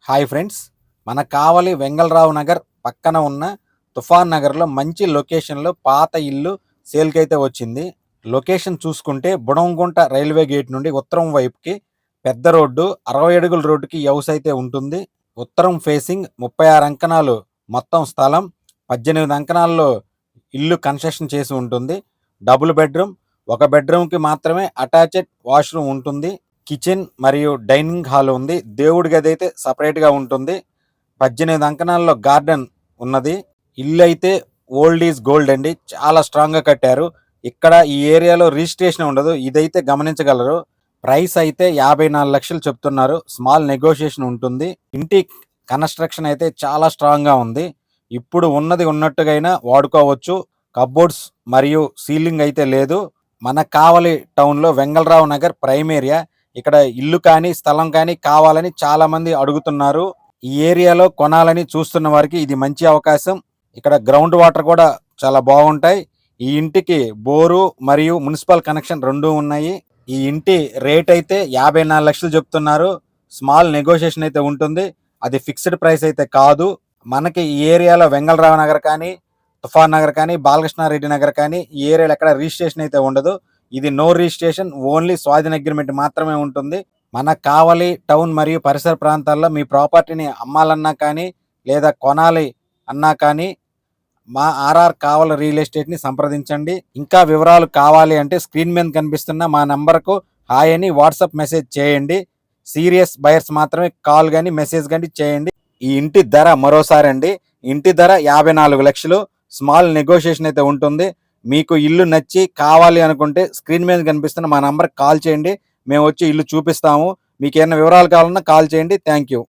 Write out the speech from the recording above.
Hi friends, మన కావలి వెంగళరావు నగర్ పక్కన ఉన్న తుఫాన్ నగర్లో మంచి లొకేషన్లో పాత ఇల్లు సేల్కి అయితే వచ్చింది. లొకేషన్ చూసుకుంటే బుడంగుంట రైల్వే గేట్ నుండి ఉత్తరం వైపుకి పెద్ద రోడ్డు 60 అడుగుల రోడ్డుకి హౌస్ అయితే ఉంటుంది. ఉత్తరం ఫేసింగ్ 36 అంకణాలు మొత్తం స్థలం, 18 అంకణాల్లో ఇల్లు కన్స్ట్రక్షన్ చేసి ఉంటుంది. డబుల్ బెడ్రూమ్, ఒక బెడ్రూమ్కి మాత్రమే అటాచ్డ్ వాష్రూమ్ ఉంటుంది. కిచెన్ మరియు డైనింగ్ హాల్ ఉంది. దేవుడి గది అయితే సపరేట్గా ఉంటుంది. 18 అంకణాల్లో గార్డెన్ ఉన్నది. ఇల్లు అయితే ఓల్డ్ ఈజ్ గోల్డ్ అండి, చాలా స్ట్రాంగ్గా కట్టారు. ఇక్కడ ఈ ఏరియాలో రిజిస్ట్రేషన్ ఉండదు, ఇదైతే గమనించగలరు. ప్రైస్ అయితే 54 లక్షలు చెప్తున్నారు. స్మాల్ నెగోషియేషన్ ఉంటుంది. ఇంటి కన్స్ట్రక్షన్ అయితే చాలా స్ట్రాంగ్గా ఉంది. ఇప్పుడు ఉన్నది ఉన్నట్టుగైనా వాడుకోవచ్చు. కబోర్డ్స్ మరియు సీలింగ్ అయితే లేదు. మన కావలి టౌన్లో వెంగళరావు నగర్ ప్రైమ్ ఏరియా. ఇక్కడ ఇల్లు కానీ స్థలం కానీ కావాలని చాలా మంది అడుగుతున్నారు. ఈ ఏరియాలో కొనాలని చూస్తున్న వారికి ఇది మంచి అవకాశం. ఇక్కడ గ్రౌండ్ వాటర్ కూడా చాలా బాగుంటాయి. ఈ ఇంటికి బోరు మరియు మున్సిపల్ కనెక్షన్ రెండు ఉన్నాయి. ఈ ఇంటి రేట్ అయితే 54 లక్షలు చెప్తున్నారు. స్మాల్ నెగోషియేషన్ అయితే ఉంటుంది. అది ఫిక్స్డ్ ప్రైస్ అయితే కాదు. మనకి ఈ ఏరియాలో వెంగళరావు నగర్ కానీ, తుఫాన్ నగర్ కానీ, బాలకృష్ణారెడ్డి నగర్ కానీ ఈ ఏరియాలో ఎక్కడ రిజిస్ట్రేషన్ అయితే ఉండదు. ఇది నో రిజిస్ట్రేషన్, ఓన్లీ స్వాధీన అగ్రిమెంట్ మాత్రమే ఉంటుంది. మన కావలి టౌన్ మరియు పరిసర ప్రాంతాల్లో మీ ప్రాపర్టీని అమ్మాలన్నా కానీ లేదా కొనాలి అన్నా కానీ మా ఆర్ఆర్ కావలి రియల్ ఎస్టేట్ని సంప్రదించండి. ఇంకా వివరాలు కావాలి అంటే స్క్రీన్ మీద కనిపిస్తున్న మా నంబర్కు హాయ్ అని వాట్సాప్ మెసేజ్ చేయండి. సీరియస్ బయర్స్ మాత్రమే కాల్ కానీ మెసేజ్ కానీ చేయండి. ఈ ఇంటి ధర మరోసారి అండి, ఇంటి ధర 54 లక్షలు. స్మాల్ నెగోషియేషన్ అయితే ఉంటుంది. మీకు ఇల్లు నచ్చి కావాలి అనుకుంటే స్క్రీన్ మీద కనిపిస్తున్న మా నంబర్కి కాల్ చేయండి. మేము వచ్చి ఇల్లు చూపిస్తాము. మీకు ఏమైనా వివరాలు కావాలన్నా కాల్ చేయండి. Thank you.